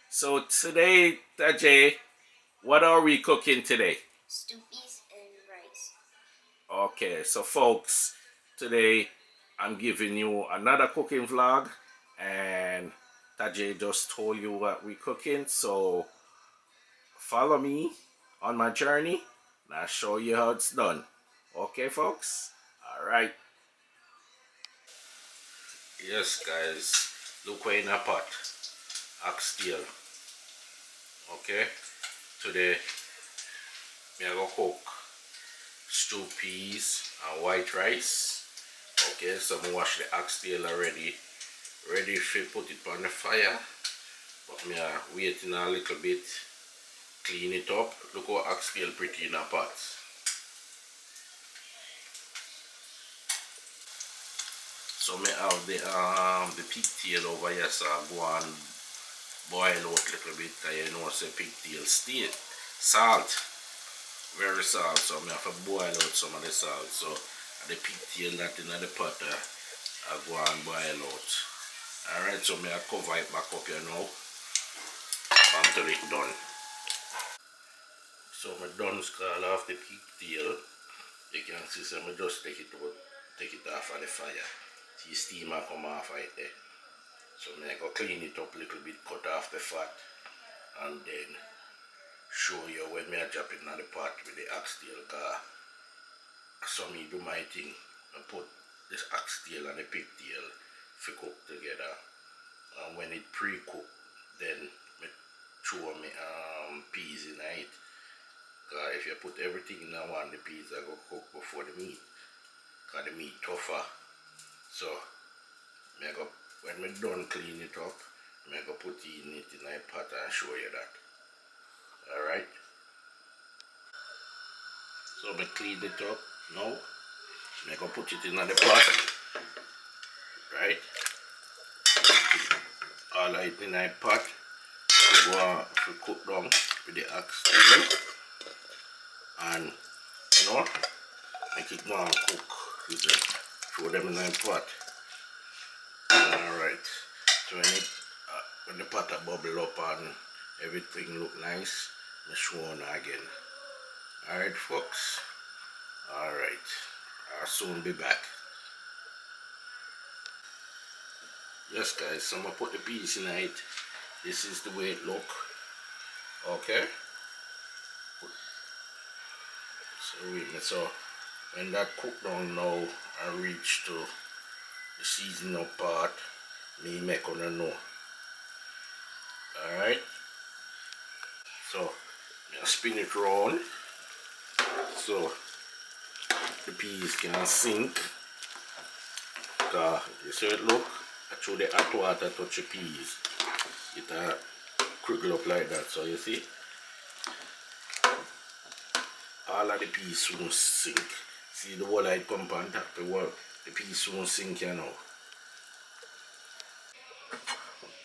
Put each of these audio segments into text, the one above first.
So today, Tajay, what are we cooking today? Stew peas and rice. Okay, so folks, today I'm giving you another cooking vlog, and Tajay just told you what we cooking. So follow me on my journey, and I'll show you how it's done. Okay, folks. All right. Yes, guys. Look what in a pot. Oxtail. Okay. Today, me I go cook stew peas and white rice. Okay, so I wash the oxtail already, ready to put it on the fire. But me waiting a little bit, clean it up. Look how oxtail pretty in a pot. So me have the pigtail over here, so I go and boil out a little bit. Cause you know, say pigtail stay salt, very salt. So me have to boil out some of the salt. So the pigtail that in the pot, I go and boil out. Alright, so me I cover it back up here now until it done. So my done scald off the pigtail. You can see, so I just take it off of the fire. See steam I come off of it there. So I go clean it up a little bit, cut off the fat, and then show you when I drop it in the pot with the oxtail. Cause so me do my thing and put this oxtail and the pigtail to cook together. And when it pre-cook, then me throw me peas in it. Cause if you put everything in one, the peas are go cook before the meat. Cause the meat tougher. So me go when me done clean it up, me go put it in a pot and show you that. Alright. So me clean it up now. Me go put it in the pot. Right. All of it in a pot. We go on to cook down with the oxtail. And you know, make it go and cook. Throw them in a pot. Alright. So when the pot bubble up and everything look nice, I show on again. Alright folks. Alright. I'll soon be back. Yes guys, so I'm gonna put the peas in it. This is the way it look. Okay. So when that cook down now I reach to the seasoning up part, me make on know. Alright. So I spin it round so the peas can sink. You see it look? Through the hot water touch the peas. It criggle up like that, so you see? All of the peas soon sink. See the whole light come on top the peas soon sink, you know.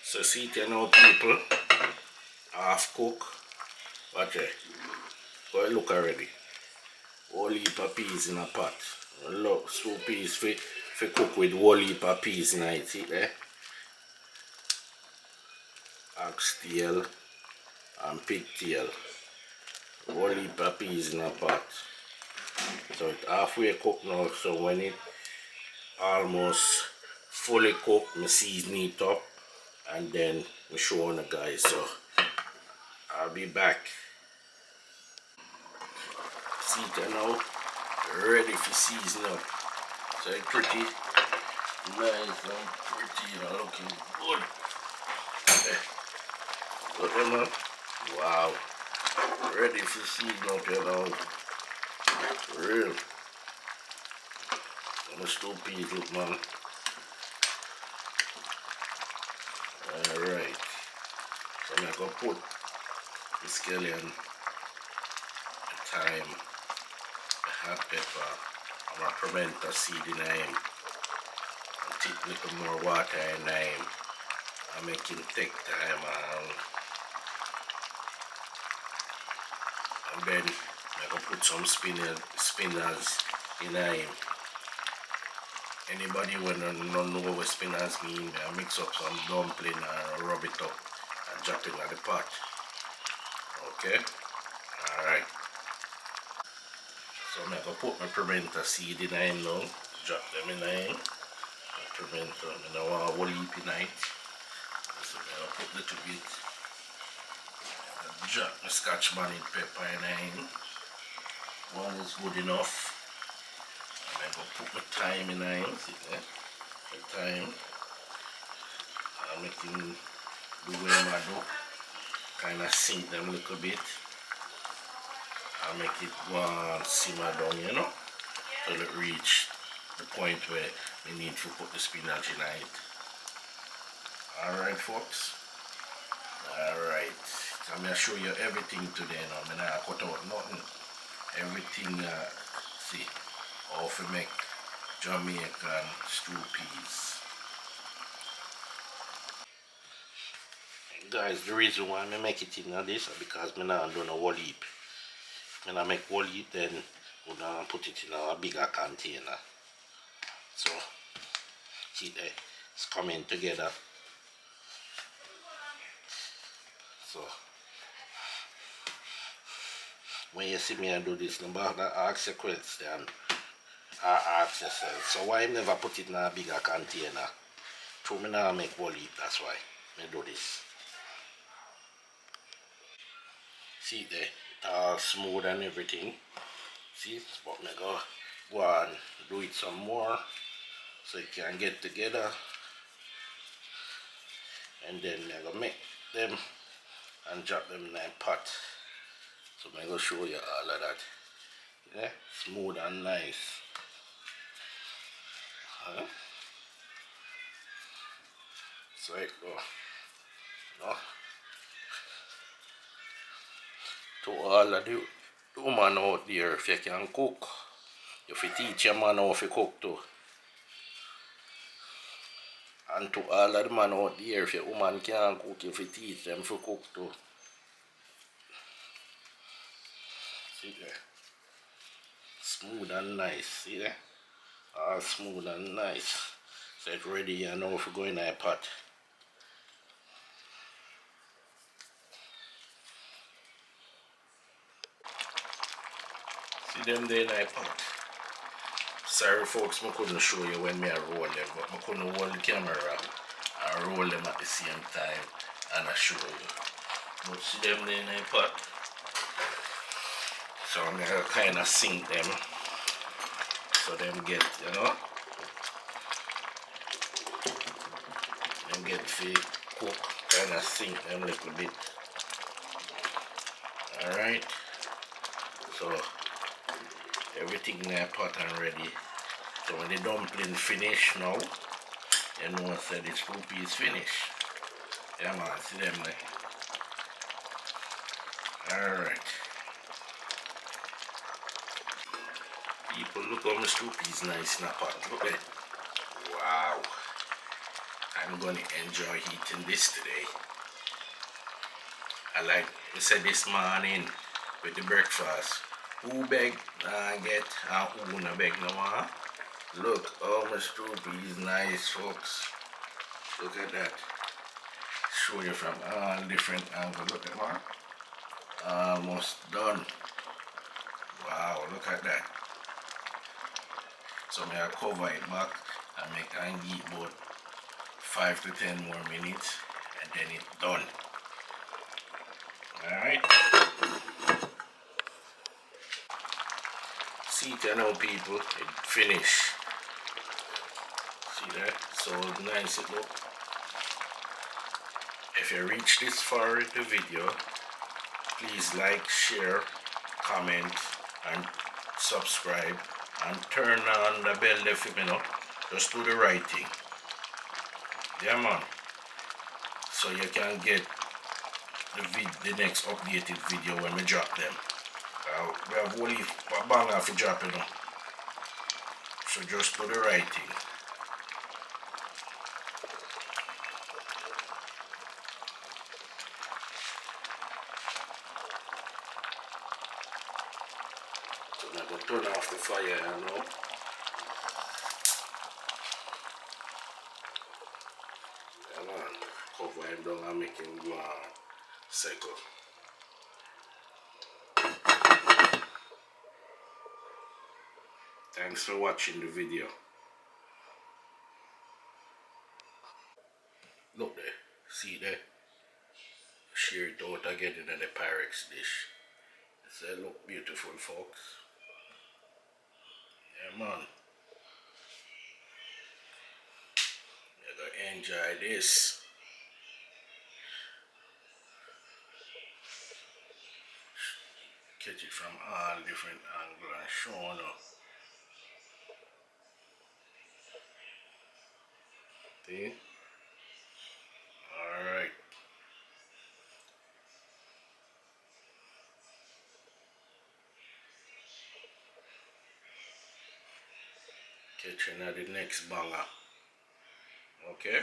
So see it, you know, people, half cook. Watch it. Go look already. Whole heap of peas in a pot. Look, stew peas for cook with whole heap of peas in it, see there? Oxtail and pigtail. Whole heap of peas in a pot. So it's halfway cooked now, so when it almost fully cooked, I season it up and then I show on the guys. So I'll be back. See it now, ready for season up. So it's pretty nice and pretty, you know, looking good. Okay. Look at that. Wow. Ready for season up, you know. Real. So much stew peas look, man. Alright. So I'm gonna put the scallion, the thyme, the hot pepper, and my pimento seed in him. And take a little more water in him. And make him take time and then I'm gonna put some spinners in him. Anybody when don't know what spinners mean, I mix up some dumpling and rub it up and drop it in the pot. Okay? Alright. So I'm gonna put my pimento seed in there now. Drop them in there. Pimento. I don't want a whole heap in it. So I'm gonna put a little bit. Drop my scotch bonnet pepper in there. One is good enough. And I'm gonna put my thyme in there. See there? My thyme. I'm making the way I do. Kind of sink them a little bit. I'll make it go and simmer down, you know, till it reach the point where we need to put the spinach in it. Alright folks. Alright. So I'm going to show you everything today now. I'm not cut out nothing. Everything, see, how to make Jamaican stew peas. Guys, the reason why I make it in this is because I'm not doing a whole heap. When I make whole heap, then we're gonna put it in a bigger container. So, see there, it's coming together. So, when you see me and do this, number ask your question, ask yourself, so why I never put it in a bigger container? So, me now make whole heap, that's why I do this. See there, it's all smooth and everything. See, but me go and do it some more so it can get together, and then I'm gonna make them and drop them in a pot. So I'm gonna show you all of that. Yeah, smooth and nice. So it go. No. To all of the women out there, if you can cook, if you teach your man how to cook too. And to all of the men out there, if your woman can't cook, if you teach them to cook too. See there? Smooth and nice, see there? All smooth and nice. So it's ready, you know, if you go in a pot. See them there in a pot. Sorry folks, I couldn't show you when I roll them, but I couldn't hold the camera and roll them at the same time and I show you. But see them there in a pot. So I'm gonna kind of sink them so them get, you know, them get to cook, kind of sink them a little bit. Alright, so everything in the pot and ready. So when the dumpling finish now, you know that the stew is finished. Yeah man, see them there. Alright. People, look how my stew is nice in the pot. Look at it. Wow. I'm gonna enjoy eating this today. I like I said this morning with the breakfast. Who beg get and who no beg no one. Look how my stew is nice folks. Look at that. Show you from all different angles. Look at that. Almost done. Wow, look at that. So I'm gonna cover it back and make and eat about 5 to 10 more minutes and then it's done. Alright. See it now people, it finished. See that? So nice it look. If you reach this far in the video, please like, share, comment and subscribe and turn on the bell if you know. Just do the right thing. Yeah man. So you can get the next updated video when we drop them. We have only a banger for drop you know. So just do the right thing. So I'm going to turn off the fire now. Come on, cover him down and make him go on. Cycle. Thanks for watching the video. Look there, see there? Share it out again in the Pyrex dish. It's a look beautiful, folks. Yeah, man. You're gonna enjoy this. Catch it from all different angles and showing up. See? Alright. Catching at the next banger. Okay?